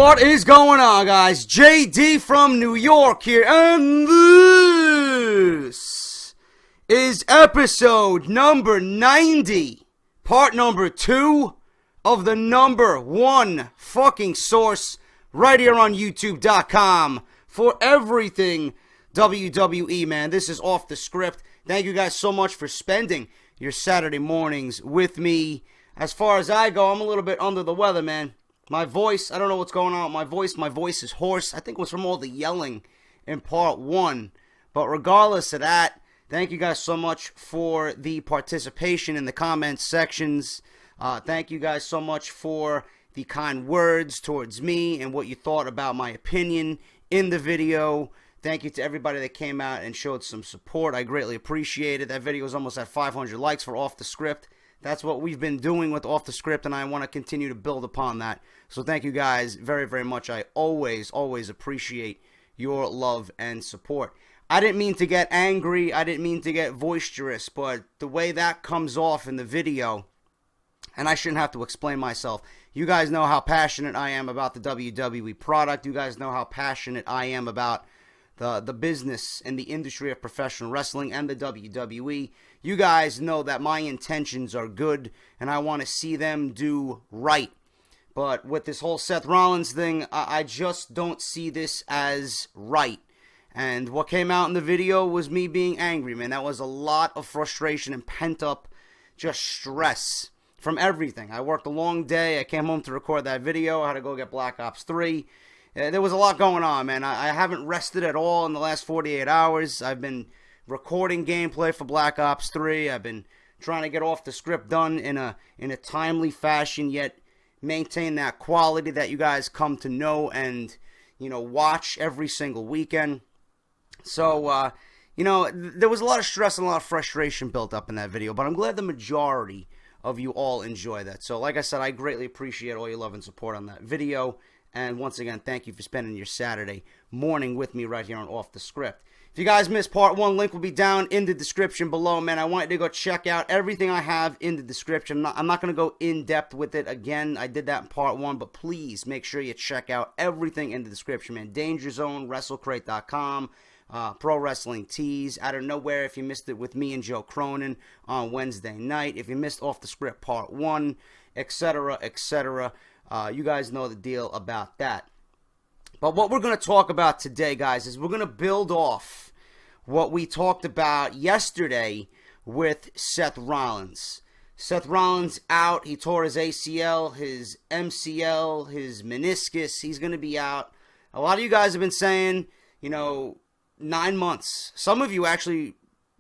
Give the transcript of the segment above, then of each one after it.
What is going on, guys? JD from New York here, and this is episode number 90, part number 2 of the number 1 fucking source right here on YouTube.com for everything WWE, man. This is Off the Script. Thank you guys so much for spending your Saturday mornings with me. As far as I go, I'm a little bit under the weather, man. My voice, I don't know what's going on with my voice. My voice is hoarse. I think it was from all the yelling in part 1. But regardless of that, thank you guys so much for the participation in the comments sections. Thank you guys so much for the kind words towards me and what you thought about my opinion in the video. Thank you to everybody that came out and showed some support. I greatly appreciate it. That video was almost at 500 likes for Off the Script. That's what we've been doing with Off the Script, and I want to continue to build upon that. So thank you guys very, very much. I always appreciate your love and support. I didn't mean to get angry. I didn't mean to get boisterous, but the way that comes off in the video, and I shouldn't have to explain myself. You guys know how passionate I am about the WWE product. You guys know how passionate I am about the business and the industry of professional wrestling and the WWE. You guys know that my intentions are good, and I want to see them do right. But with this whole Seth Rollins thing, I just don't see this as right. And what came out in the video was me being angry, man. That was a lot of frustration and pent-up just stress from everything. I worked a long day. I came home to record that video. I had to go get Black Ops 3. There was a lot going on, man. I haven't rested at all in the last 48 hours. I've been recording gameplay for Black Ops 3. I've been trying to get Off the Script done in a timely fashion, yet maintain that quality that you guys come to know and, watch every single weekend. So, there was a lot of stress and a lot of frustration built up in that video, but I'm glad the majority of you all enjoy that. So, like I said, I greatly appreciate all your love and support on that video. And once again, thank you for spending your Saturday morning with me right here on Off the Script. If you guys missed part 1, link will be down in the description below, man. I want you to go check out everything I have in the description. I'm not going to go in depth with it again. I did that in part 1, but please make sure you check out everything in the description, man. DangerZone, WrestleCrate.com, Pro Wrestling Tees, Out of Nowhere if you missed it with me and Joe Cronin on Wednesday night. If you missed Off the Script part 1, etc., etc., you guys know the deal about that. But what we're going to talk about today, guys, is we're going to build off what we talked about yesterday with Seth Rollins. Seth Rollins out. He tore his ACL, his MCL, his meniscus. He's going to be out. A lot of you guys have been saying, 9 months. Some of you actually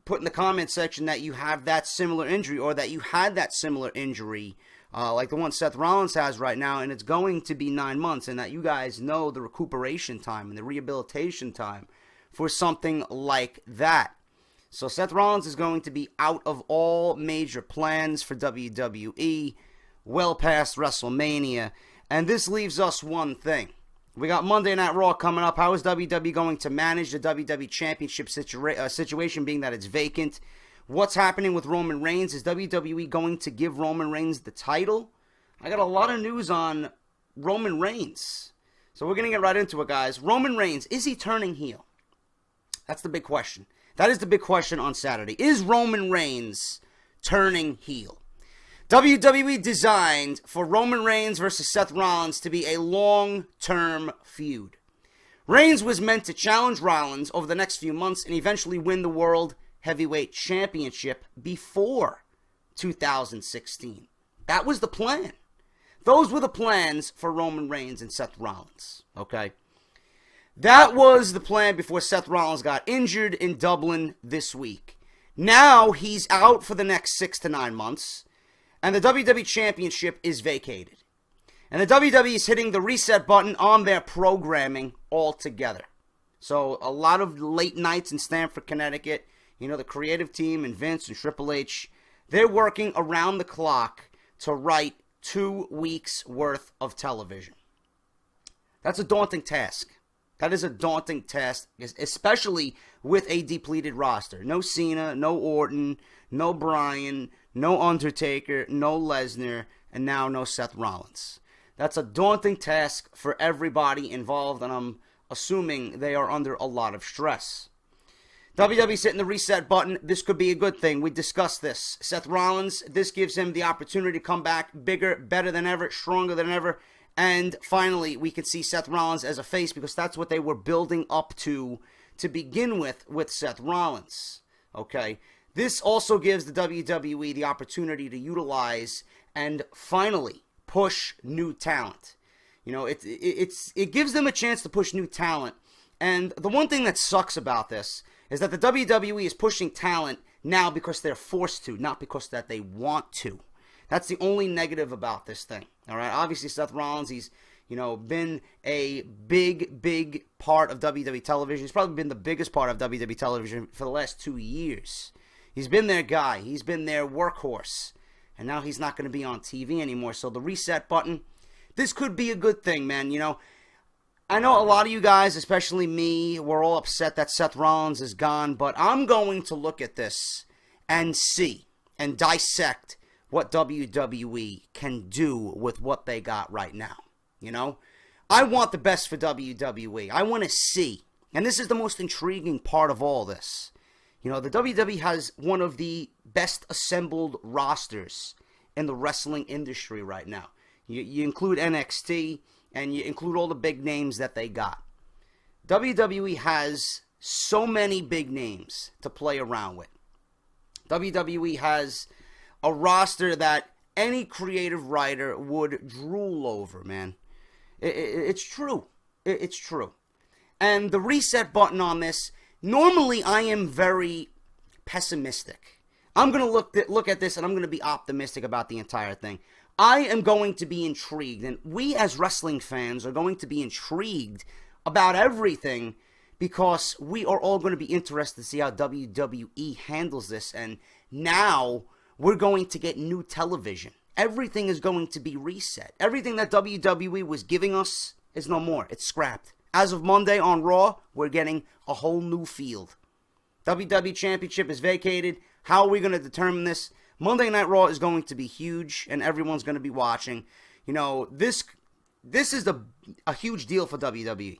put in the comment section that you have that similar injury or that you had that similar injury like the one Seth Rollins has right now, and it's going to be 9 months, and that you guys know the recuperation time and the rehabilitation time for something like that. So Seth Rollins is going to be out of all major plans for WWE, well past WrestleMania, and this leaves us one thing. We got Monday Night Raw coming up. How is WWE going to manage the WWE Championship situation, being that it's vacant? What's happening with Roman Reigns? Is WWE going to give Roman Reigns the title? I got a lot of news on Roman Reigns. So we're going to get right into it, guys. Roman Reigns, is he turning heel? That's the big question. That is the big question on Saturday. Is Roman Reigns turning heel? WWE designed for Roman Reigns versus Seth Rollins to be a long-term feud. Reigns was meant to challenge Rollins over the next few months and eventually win the World Heavyweight Championship before 2016. That was the plan. Those were the plans for Roman Reigns and Seth Rollins, okay? That was the plan before Seth Rollins got injured in Dublin this week. Now he's out for the next 6 to 9 months, and the WWE Championship is vacated. And the WWE is hitting the reset button on their programming altogether. So a lot of late nights in Stamford, Connecticut, the creative team and Vince and Triple H, they're working around the clock to write 2 weeks worth of television. That's a daunting task. That is a daunting task, especially with a depleted roster. No Cena, no Orton, no Bryan, no Undertaker, no Lesnar, and now no Seth Rollins. That's a daunting task for everybody involved, and I'm assuming they are under a lot of stress. WWE's hitting the reset button. This could be a good thing. We discussed this. Seth Rollins, this gives him the opportunity to come back bigger, better than ever, stronger than ever. And finally, we can see Seth Rollins as a face because that's what they were building up to begin with Seth Rollins. Okay? This also gives the WWE the opportunity to utilize and finally push new talent. You know, it gives them a chance to push new talent. And the one thing that sucks about this is that the WWE is pushing talent now because they're forced to, not because that they want to. That's the only negative about this thing. All right, obviously Seth Rollins, he's, you know, been a big part of WWE television. He's probably been the biggest part of WWE television for the last 2 years. He's been their guy. He's been their workhorse. And now he's not going to be on TV anymore. So the reset button, this could be a good thing, man. You know, I know a lot of you guys, especially me, we're all upset that Seth Rollins is gone, but I'm going to look at this and see and dissect what WWE can do with what they got right now. You know, I want the best for WWE. I want to see, and this is the most intriguing part of all this. You know, the WWE has one of the best assembled rosters in the wrestling industry right now. You include NXT, and you include all the big names that they got. WWE has so many big names to play around with. WWE has a roster that any creative writer would drool over, man. It's true. It's true. And the reset button on this, normally I am very pessimistic. I'm going to look at this and I'm going to be optimistic about the entire thing. I am going to be intrigued, and we as wrestling fans are going to be intrigued about everything because we are all going to be interested to see how WWE handles this, and now we're going to get new television. Everything is going to be reset. Everything that WWE was giving us is no more. It's scrapped. As of Monday on Raw, we're getting a whole new field. WWE Championship is vacated. How are we going to determine this? Monday Night Raw is going to be huge, and everyone's going to be watching. You know, this is a huge deal for WWE.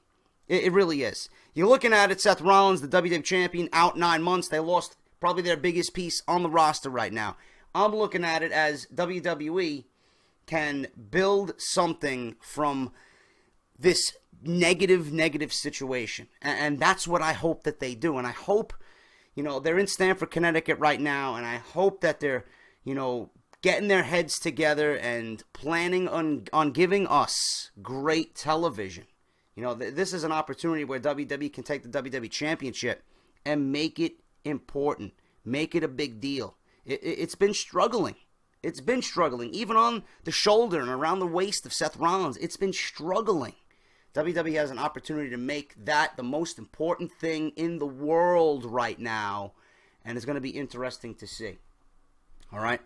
It really is. You're looking at it, Seth Rollins, the WWE Champion, out 9 months. They lost probably their biggest piece on the roster right now. I'm looking at it as WWE can build something from this negative situation. And that's what I hope that they do. And I hope, you know, they're in Stamford, Connecticut right now, and I hope that they're, you know, getting their heads together and planning on giving us great television. You know, this is an opportunity where WWE can take the WWE Championship and make it important, make it a big deal. It's been struggling. It's been struggling. Even on the shoulder and around the waist of Seth Rollins, it's been struggling. WWE has an opportunity to make that the most important thing in the world right now, and it's going to be interesting to see. All right?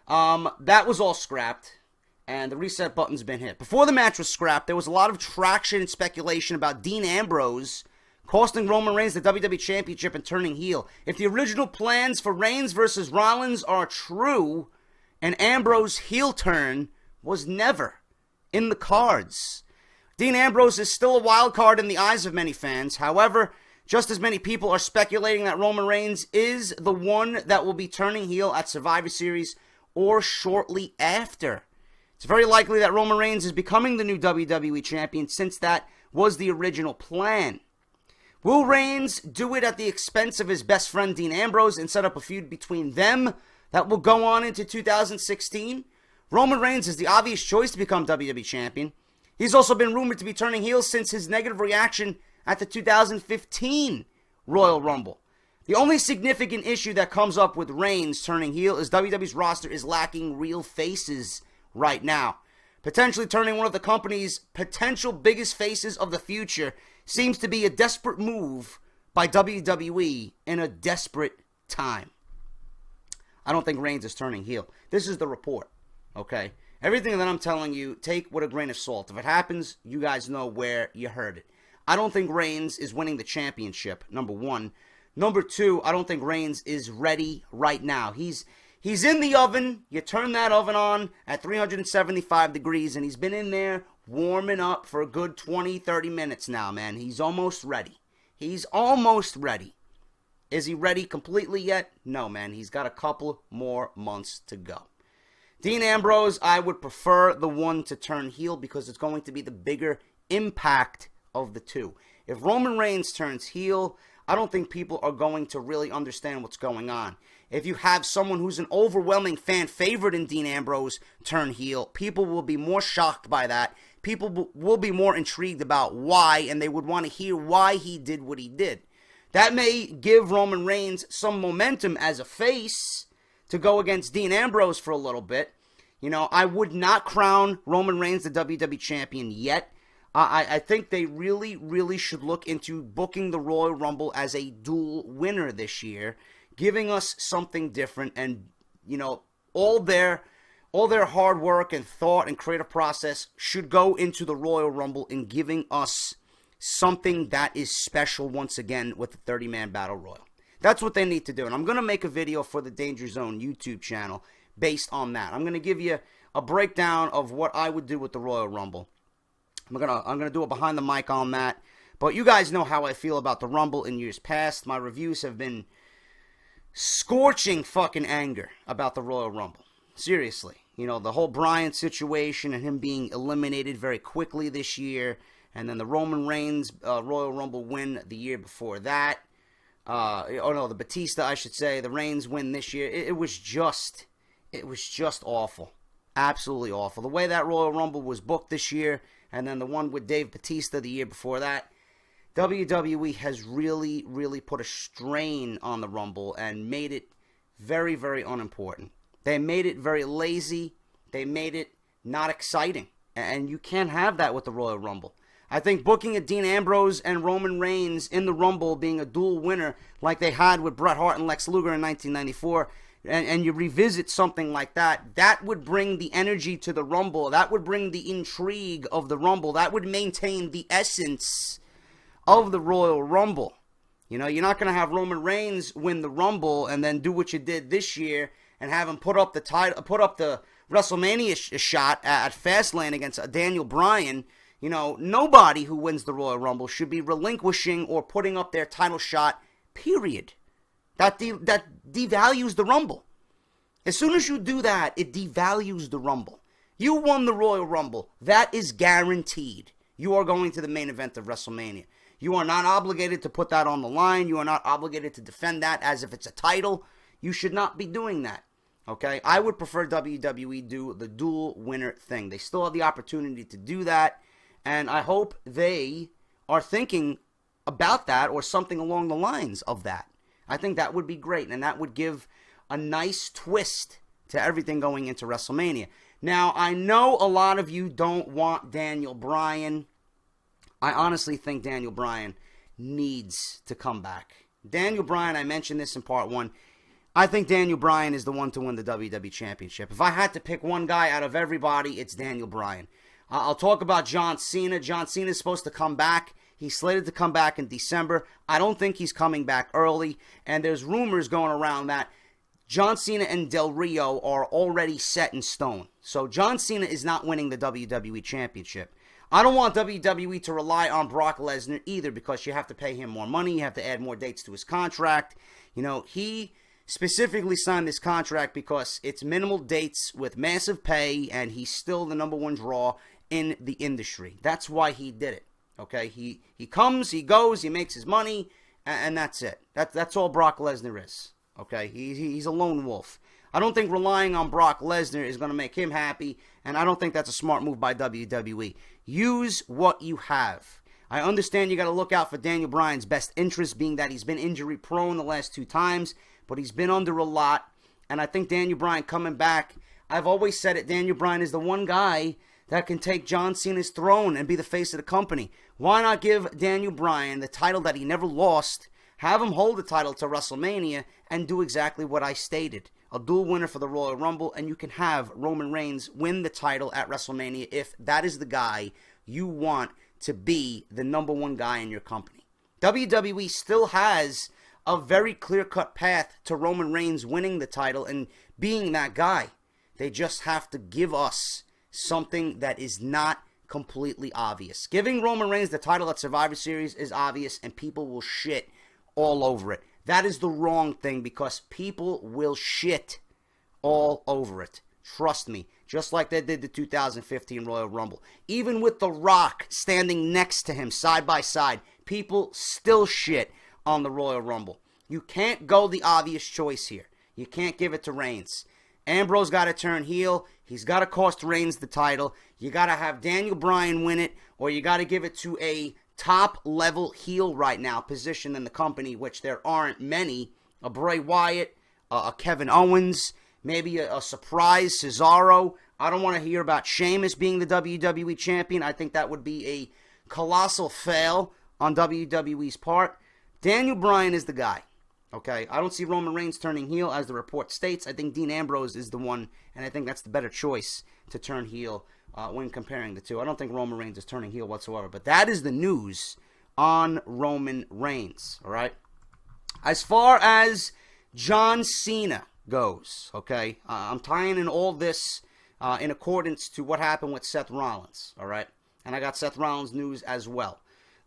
That was all scrapped, and the reset button's been hit. Before the match was scrapped, there was a lot of traction and speculation about Dean Ambrose costing Roman Reigns the WWE Championship and turning heel. If the original plans for Reigns versus Rollins are true, an Ambrose heel turn was never in the cards. Dean Ambrose is still a wild card in the eyes of many fans. However, just as many people are speculating that Roman Reigns is the one that will be turning heel at Survivor Series or shortly after. It's very likely that Roman Reigns is becoming the new WWE Champion since that was the original plan. Will Reigns do it at the expense of his best friend Dean Ambrose and set up a feud between them that will go on into 2016? Roman Reigns is the obvious choice to become WWE Champion. He's also been rumored to be turning heel since his negative reaction at the 2015 Royal Rumble. The only significant issue that comes up with Reigns turning heel is WWE's roster is lacking real faces right now. Potentially turning one of the company's potential biggest faces of the future seems to be a desperate move by WWE in a desperate time. I don't think Reigns is turning heel. This is the report, okay? Everything that I'm telling you, take with a grain of salt. If it happens, you guys know where you heard it. I don't think Reigns is winning the championship, number one. Number two, I don't think Reigns is ready right now. He's He's in the oven. You turn that oven on at 375 degrees, and he's been in there warming up for a good 20, 30 minutes now, man. He's almost ready. He's almost ready. Is he ready completely yet? No, man. He's got a couple more months to go. Dean Ambrose, I would prefer the one to turn heel because it's going to be the bigger impact of the two. If Roman Reigns turns heel, I don't think people are going to really understand what's going on. If you have someone who's an overwhelming fan favorite in Dean Ambrose turn heel, people will be more shocked by that. People will be more intrigued about why, and they would want to hear why he did what he did. That may give Roman Reigns some momentum as a face to go against Dean Ambrose for a little bit. You know, I would not crown Roman Reigns the WWE Champion yet. I think they really should look into booking the Royal Rumble as a dual winner this year, giving us something different, and, you know, all their hard work and thought and creative process should go into the Royal Rumble and giving us something that is special once again with the 30-man Battle Royal. That's what they need to do, and I'm going to make a video for the DangerZone YouTube channel based on that. I'm going to give you a breakdown of what I would do with the Royal Rumble. I'm gonna do a behind the mic on that. But you guys know how I feel about the Rumble in years past. My reviews have been scorching fucking anger about the Royal Rumble. Seriously. You know, the whole Bryan situation and him being eliminated very quickly this year. And then the Roman Reigns Royal Rumble win the year before that. The Batista, I should say. The Reigns win this year. It was just awful. Absolutely awful. The way that Royal Rumble was booked this year, and then the one with Dave Batista the year before that, WWE has really put a strain on the Rumble and made it very unimportant. They made it very lazy. They made it not exciting. And you can't have that with the Royal Rumble. I think booking a Dean Ambrose and Roman Reigns in the Rumble being a dual winner like they had with Bret Hart and Lex Luger in 1994, and you revisit something like that, that would bring the energy to the Rumble. That would bring the intrigue of the Rumble. That would maintain the essence of the Royal Rumble. You know, you're not going to have Roman Reigns win the Rumble and then do what you did this year and have him put up the title, put up the WrestleMania shot at Fastlane against Daniel Bryan. You know, nobody who wins the Royal Rumble should be relinquishing or putting up their title shot, period. That devalues the Rumble. As soon as you do that, it devalues the Rumble. You won the Royal Rumble. That is guaranteed. You are going to the main event of WrestleMania. You are not obligated to put that on the line. You are not obligated to defend that as if it's a title. You should not be doing that. Okay? I would prefer WWE do the dual winner thing. They still have the opportunity to do that. And I hope they are thinking about that or something along the lines of that. I think that would be great, and that would give a nice twist to everything going into WrestleMania. Now, I know a lot of you don't want Daniel Bryan. I honestly think Daniel Bryan needs to come back. Daniel Bryan, I mentioned this in part 1. I think Daniel Bryan is the one to win the WWE Championship. If I had to pick one guy out of everybody, it's Daniel Bryan. I'll talk about John Cena. John Cena is supposed to come back. He's slated to come back in December. I don't think he's coming back early. And there's rumors going around that John Cena and Del Rio are already set in stone. So John Cena is not winning the WWE Championship. I don't want WWE to rely on Brock Lesnar either because you have to pay him more money. You have to add more dates to his contract. You know, he specifically signed this contract because it's minimal dates with massive pay, and he's still the number one draw in the industry. That's why he did it. Okay, he comes, he goes, he makes his money, and that's it. That's all Brock Lesnar is. Okay, he's a lone wolf. I don't think relying on Brock Lesnar is going to make him happy, and I don't think that's a smart move by WWE. Use what you have. I understand you got to look out for Daniel Bryan's best interest, being that he's been injury prone the last 2 times, but he's been under a lot, and I think Daniel Bryan coming back, I've always said it, Daniel Bryan is the one guy that can take John Cena's throne and be the face of the company. Why not give Daniel Bryan the title that he never lost, have him hold the title to WrestleMania, and do exactly what I stated. A dual winner for the Royal Rumble, and you can have Roman Reigns win the title at WrestleMania if that is the guy you want to be the number one guy in your company. WWE still has a very clear-cut path to Roman Reigns winning the title and being that guy. They just have to give us something that is not completely obvious. Giving Roman Reigns the title at Survivor Series is obvious, and people will shit all over it. That is the wrong thing, because people will shit all over it. Trust me. Just like they did the 2015 Royal Rumble. Even with The Rock standing next to him side by side, people still shit on the Royal Rumble. You can't go the obvious choice here. You can't give it to Reigns. Ambrose got to turn heel. He's got to cost Reigns the title. You got to have Daniel Bryan win it, or you got to give it to a top-level heel right now position in the company, which there aren't many. A Bray Wyatt, a Kevin Owens, maybe a surprise Cesaro. I don't want to hear about Sheamus being the WWE champion. I think that would be a colossal fail on WWE's part. Daniel Bryan is the guy. Okay, I don't see Roman Reigns turning heel, as the report states. I think Dean Ambrose is the one, and I think that's the better choice to turn heel when comparing the two. I don't think Roman Reigns is turning heel whatsoever, but that is the news on Roman Reigns, all right? As far as John Cena goes, okay, I'm tying in all this in accordance to what happened with Seth Rollins, all right? And I got Seth Rollins news as well.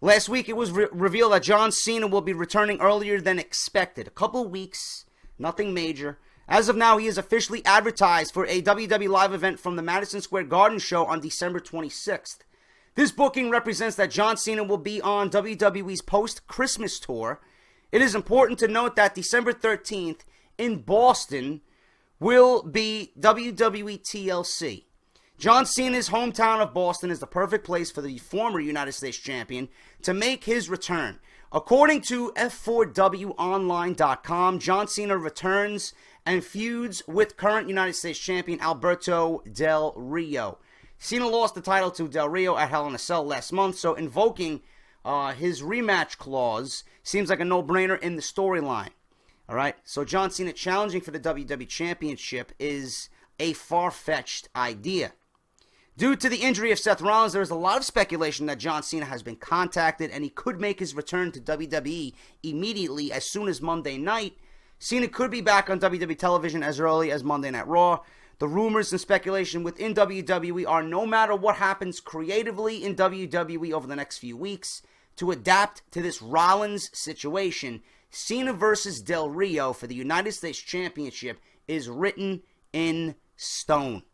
Last week, it was revealed that John Cena will be returning earlier than expected. A couple weeks, nothing major. As of now, he is officially advertised for a WWE live event from the Madison Square Garden show on December 26th. This booking represents that John Cena will be on WWE's post-Christmas tour. It is important to note that December 13th in Boston will be WWE TLC. John Cena's hometown of Boston is the perfect place for the former United States champion to make his return. According to F4WOnline.com, John Cena returns and feuds with current United States champion Alberto Del Rio. Cena lost the title to Del Rio at Hell in a Cell last month, so invoking his rematch clause seems like a no-brainer in the storyline. All right, so John Cena challenging for the WWE Championship is a far-fetched idea. Due to the injury of Seth Rollins, there is a lot of speculation that John Cena has been contacted and he could make his return to WWE immediately as soon as Monday night. Cena could be back on WWE television as early as Monday Night Raw. The rumors and speculation within WWE are, no matter what happens creatively in WWE over the next few weeks, to adapt to this Rollins situation, Cena versus Del Rio for the United States Championship is written in stone.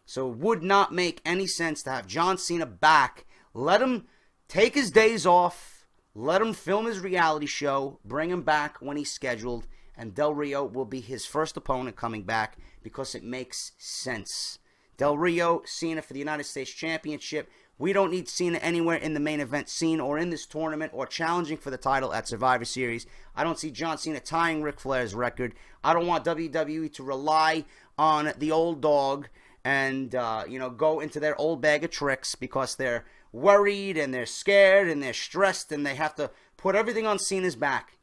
So it would not make any sense to have John Cena back. Let him take his days off. Let him film his reality show. Bring him back when he's scheduled. And Del Rio will be his first opponent coming back because it makes sense. Del Rio, Cena for the United States Championship. We don't need Cena anywhere in the main event scene or in this tournament or challenging for the title at Survivor Series. I don't see John Cena tying Ric Flair's record. I don't want WWE to rely on the old dog and, go into their old bag of tricks because they're worried and they're scared and they're stressed and they have to put everything on Cena's back.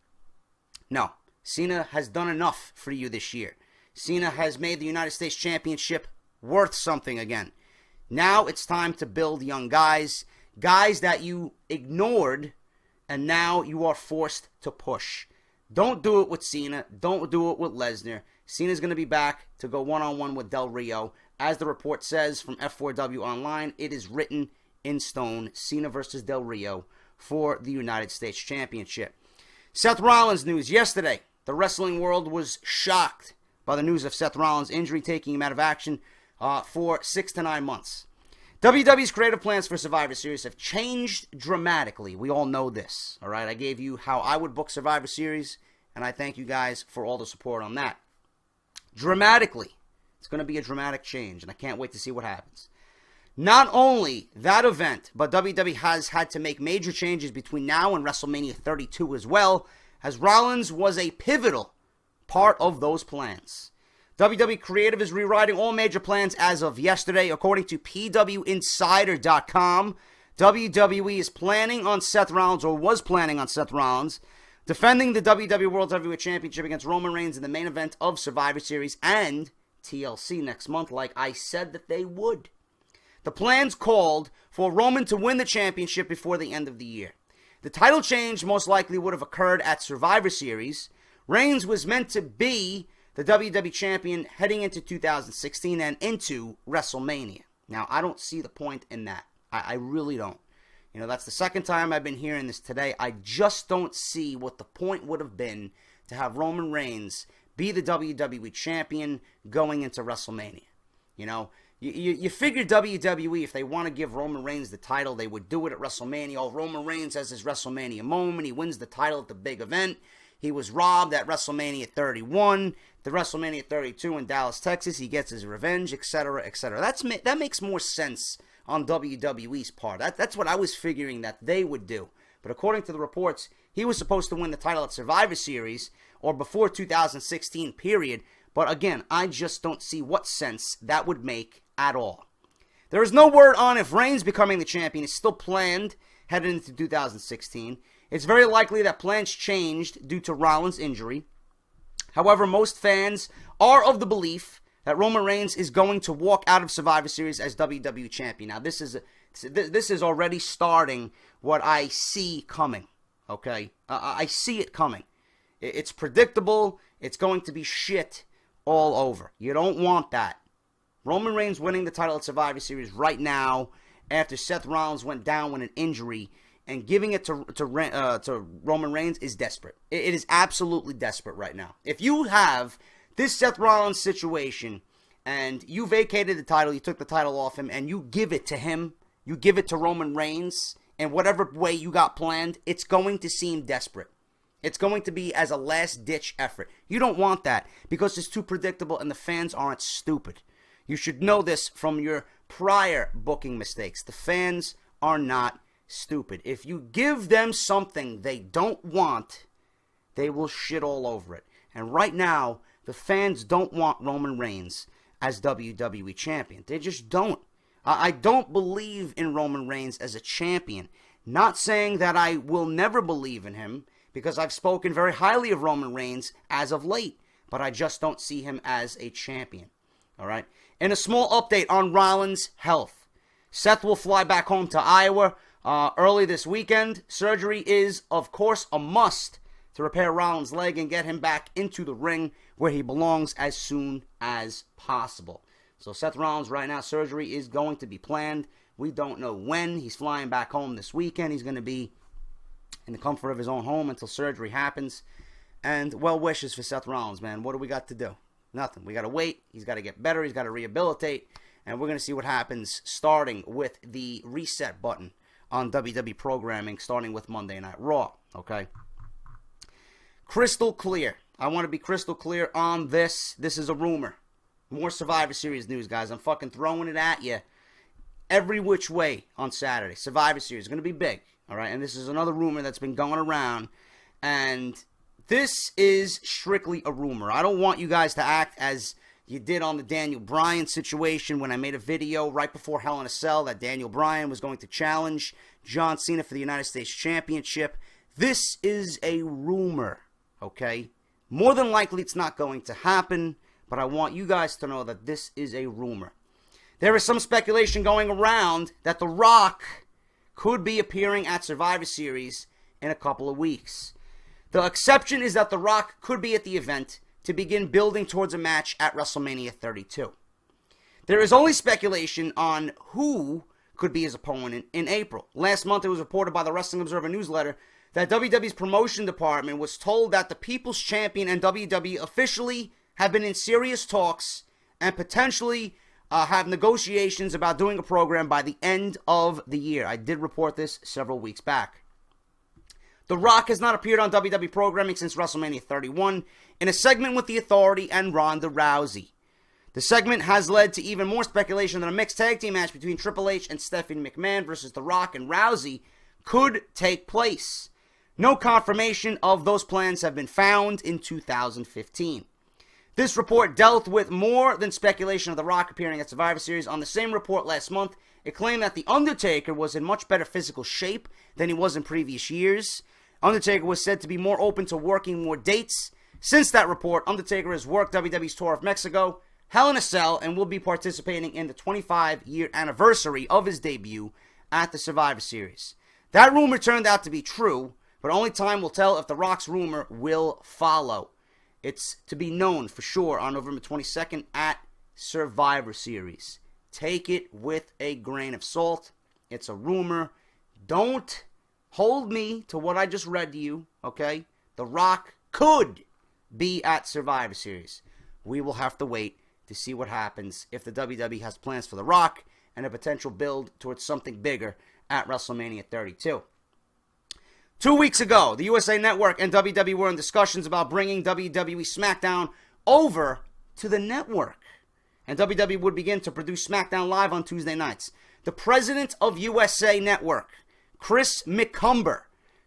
No, Cena has done enough for you this year. Cena has made the United States Championship worth something again. Now it's time to build young guys that you ignored, and now you are forced to push. Don't do it with Cena. Don't do it with Lesnar. Cena's going to be back to go one-on-one with Del Rio. As the report says from F4W Online, it is written in stone. Cena versus Del Rio for the United States Championship. Seth Rollins news yesterday. The wrestling world was shocked by the news of Seth Rollins' injury, taking him out of action for 6 to 9 months. WWE's creative plans for Survivor Series have changed dramatically. We all know this, all right? I gave you how I would book Survivor Series, and I thank you guys for all the support on that. Dramatically. It's going to be a dramatic change, and I can't wait to see what happens. Not only that event, but WWE has had to make major changes between now and WrestleMania 32 as well, as Rollins was a pivotal part of those plans. WWE Creative is rewriting all major plans as of yesterday. According to PWInsider.com, WWE is planning on Seth Rollins, or was planning on Seth Rollins, defending the WWE World Heavyweight Championship against Roman Reigns in the main event of Survivor Series and TLC next month, like I said that they would. The plans called for Roman to win the championship before the end of the year. The title change most likely would have occurred at Survivor Series, Reigns was meant to be the WWE Champion heading into 2016 and into WrestleMania. Now, I don't see the point in that. I really don't. You know, that's the second time I've been hearing this today. I just don't see what the point would have been to have Roman Reigns be the WWE Champion going into WrestleMania. You know, you figure WWE, if they want to give Roman Reigns the title, they would do it at WrestleMania. Oh, Roman Reigns has his WrestleMania moment. He wins the title at the big event. He was robbed at WrestleMania 31, the WrestleMania 32 in Dallas, Texas. He gets his revenge, etc., etc. That makes more sense on WWE's part. That's what I was figuring that they would do. But according to the reports, he was supposed to win the title at Survivor Series or before 2016, period. But again, I just don't see what sense that would make at all. There is no word on if Reigns becoming the champion is still planned headed into 2016. It's very likely that plans changed due to Rollins' injury. However, most fans are of the belief that Roman Reigns is going to walk out of Survivor Series as WWE Champion. Now, this is already starting what I see coming, okay? I see it coming. It's predictable. It's going to be shit all over. You don't want that. Roman Reigns winning the title at Survivor Series right now after Seth Rollins went down with an injury and giving it to Roman Reigns is desperate. It is absolutely desperate right now. If you have this Seth Rollins situation and you vacated the title, you took the title off him, and you give it to him, you give it to Roman Reigns in whatever way you got planned, it's going to seem desperate. It's going to be as a last-ditch effort. You don't want that because it's too predictable and the fans aren't stupid. You should know this from your prior booking mistakes. The fans are not stupid. If you give them something they don't want, they will shit all over it. And right now, the fans don't want Roman Reigns as WWE Champion. They just don't. I don't believe in Roman Reigns as a champion. Not saying that I will never believe in him, because I've spoken very highly of Roman Reigns as of late, but I just don't see him as a champion. All right? And a small update on Rollins' health. Seth will fly back home to Iowa early this weekend. Surgery is, of course, a must to repair Rollins' leg and get him back into the ring where he belongs as soon as possible. So Seth Rollins right now, surgery is going to be planned. We don't know when. He's flying back home this weekend. He's going to be in the comfort of his own home until surgery happens. And well wishes for Seth Rollins, man. What do we got to do? Nothing. We got to wait. He's got to get better. He's got to rehabilitate. And we're going to see what happens starting with the reset button on WWE programming, starting with Monday Night Raw. Okay? Crystal clear. I want to be crystal clear on this. This is a rumor. More Survivor Series news, guys. I'm fucking throwing it at you every which way on Saturday. Survivor Series is going to be big. All right? And this is another rumor that's been going around. And this is strictly a rumor. I don't want you guys to act as you did on the Daniel Bryan situation when I made a video right before Hell in a Cell that Daniel Bryan was going to challenge John Cena for the United States Championship. This is a rumor, okay? More than likely it's not going to happen, but I want you guys to know that this is a rumor. There is some speculation going around that The Rock could be appearing at Survivor Series in a couple of weeks. The exception is that The Rock could be at the event to begin building towards a match at WrestleMania 32. There is only speculation on who could be his opponent in April. Last month it was reported by the Wrestling Observer newsletter that WWE's promotion department was told that the People's Champion and WWE officially have been in serious talks and potentially have negotiations about doing a program by the end of the year. I did report this several weeks back. The Rock has not appeared on WWE programming since WrestleMania 31 in a segment with The Authority and Ronda Rousey. The segment has led to even more speculation that a mixed tag team match between Triple H and Stephanie McMahon versus The Rock and Rousey could take place. No confirmation of those plans have been found in 2015. This report dealt with more than speculation of The Rock appearing at Survivor Series. On the same report last month, it claimed that The Undertaker was in much better physical shape than he was in previous years. Undertaker was said to be more open to working more dates. Since that report, Undertaker has worked WWE's Tour of Mexico, Hell in a Cell, and will be participating in the 25-year anniversary of his debut at the Survivor Series. That rumor turned out to be true, but only time will tell if The Rock's rumor will follow. It's to be known for sure on November 22nd at Survivor Series. Take it with a grain of salt. It's a rumor. Don't hold me to what I just read to you, okay? The Rock could be at Survivor Series. We will have to wait to see what happens if the WWE has plans for The Rock and a potential build towards something bigger at WrestleMania 32. 2 weeks ago, the USA Network and WWE were in discussions about bringing WWE SmackDown over to the network. And WWE would begin to produce SmackDown Live on Tuesday nights. The president of USA Network, Chris McCumber,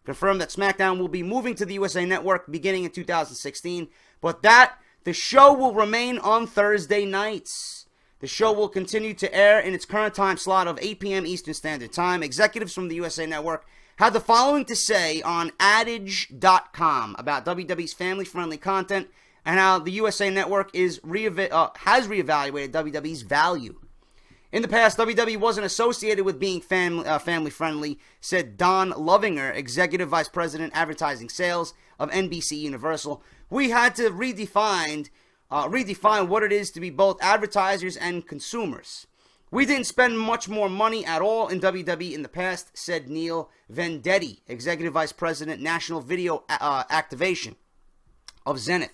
confirmed that SmackDown will be moving to the USA Network beginning in 2016, but that the show will remain on Thursday nights. The show will continue to air in its current time slot of 8 p.m. Eastern Standard Time. Executives from the USA Network had the following to say on adage.com about WWE's family-friendly content and how the USA Network has reevaluated WWE's value. In the past, WWE wasn't associated with being family-friendly, said Don Lovinger, Executive Vice President, Advertising Sales of NBC Universal. We had to redefine what it is to be both advertisers and consumers. We didn't spend much more money at all in WWE in the past, said Neil Vendetti, Executive Vice President, National Video Activation of Zenith.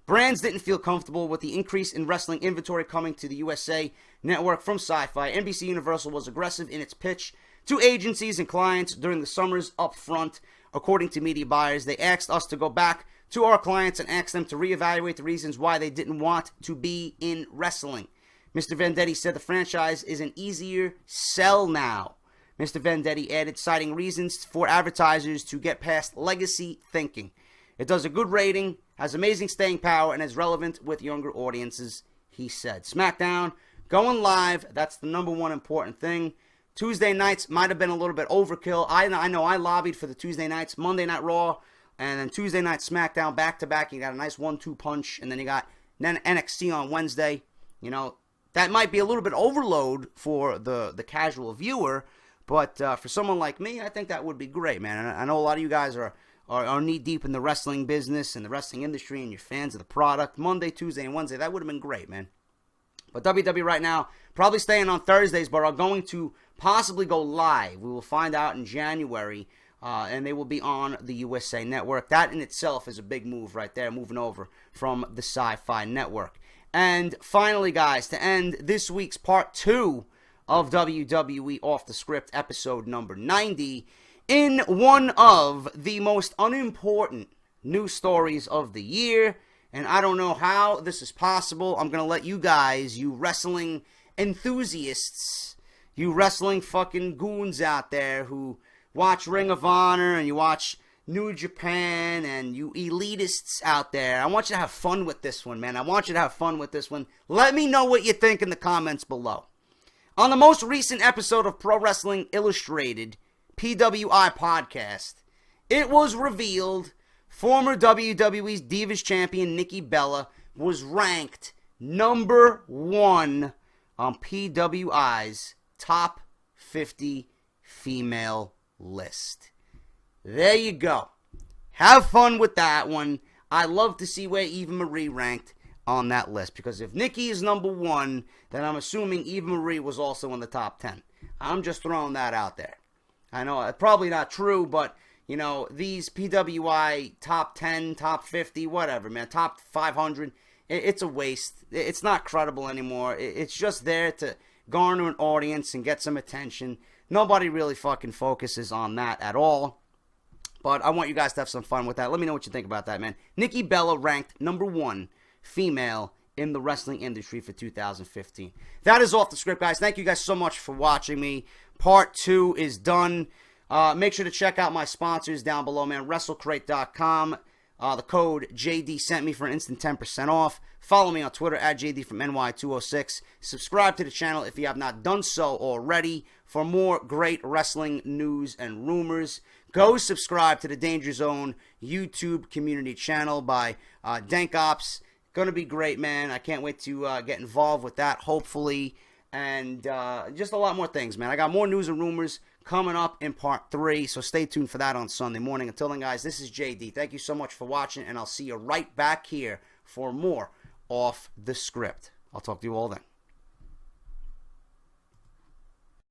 Brands didn't feel comfortable with the increase in wrestling inventory coming to the USA Network from Sci-Fi. NBC Universal was aggressive in its pitch to agencies and clients during the summer's upfront. According to media buyers, they asked us to go back to our clients and ask them to reevaluate the reasons why they didn't want to be in wrestling. Mr. Vendetti said the franchise is an easier sell now. Mr. Vendetti added, citing reasons for advertisers to get past legacy thinking. It does a good rating, has amazing staying power, and is relevant with younger audiences, he said. SmackDown going live, that's the number one important thing. Tuesday nights might have been a little bit overkill. I know I lobbied for the Tuesday nights, Monday Night Raw, and then Tuesday night SmackDown back-to-back. You got a nice 1-2 punch, and then you got NXT on Wednesday. You know, that might be a little bit overload for the casual viewer, but for someone like me, I think that would be great, man. And I know a lot of you guys are knee-deep in the wrestling business and the wrestling industry, and you're fans of the product. Monday, Tuesday, and Wednesday, that would have been great, man. But WWE right now, probably staying on Thursdays, but are going to possibly go live. We will find out in January, and they will be on the USA Network. That in itself is a big move right there, moving over from the Sci-Fi Network. And finally, guys, to end this week's part 2 of WWE Off the Script, episode number 90, in one of the most unimportant news stories of the year, and I don't know how this is possible. I'm going to let you guys, you wrestling enthusiasts, you wrestling fucking goons out there who watch Ring of Honor and you watch New Japan and you elitists out there, I want you to have fun with this one, man. I want you to have fun with this one. Let me know what you think in the comments below. On the most recent episode of Pro Wrestling Illustrated PWI podcast, it was revealed former WWE's Divas Champion Nikki Bella was ranked number 1 on PWI's top 50 female list. There you go. Have fun with that one. I love to see where Eva Marie ranked on that list, because if Nikki is number 1, then I'm assuming Eva Marie was also in the top 10. I'm just throwing that out there. I know it's probably not true, but, you know, these PWI top 10, top 50, whatever, man, top 500, it's a waste. It's not credible anymore. It's just there to garner an audience and get some attention. Nobody really fucking focuses on that at all. But I want you guys to have some fun with that. Let me know what you think about that, man. Nikki Bella ranked number 1 female in the wrestling industry for 2015. That is Off the Script, guys. Thank you guys so much for watching me. Part 2 is done. Make sure to check out my sponsors down below, man. WrestleCrate.com. The code JD sent me for an instant 10% off. Follow me on Twitter at JD from NY206. Subscribe to the channel if you have not done so already for more great wrestling news and rumors. Go subscribe to the DangerZone YouTube community channel by DenkOps. Going to be great, man. I can't wait to get involved with that, hopefully. and just a lot more things, man. I got more news and rumors coming up in part 3, so stay tuned for that on Sunday morning. Until then, guys, this is JD. Thank you so much for watching, and I'll see you right back here for more Off the Script. I'll talk to you all then.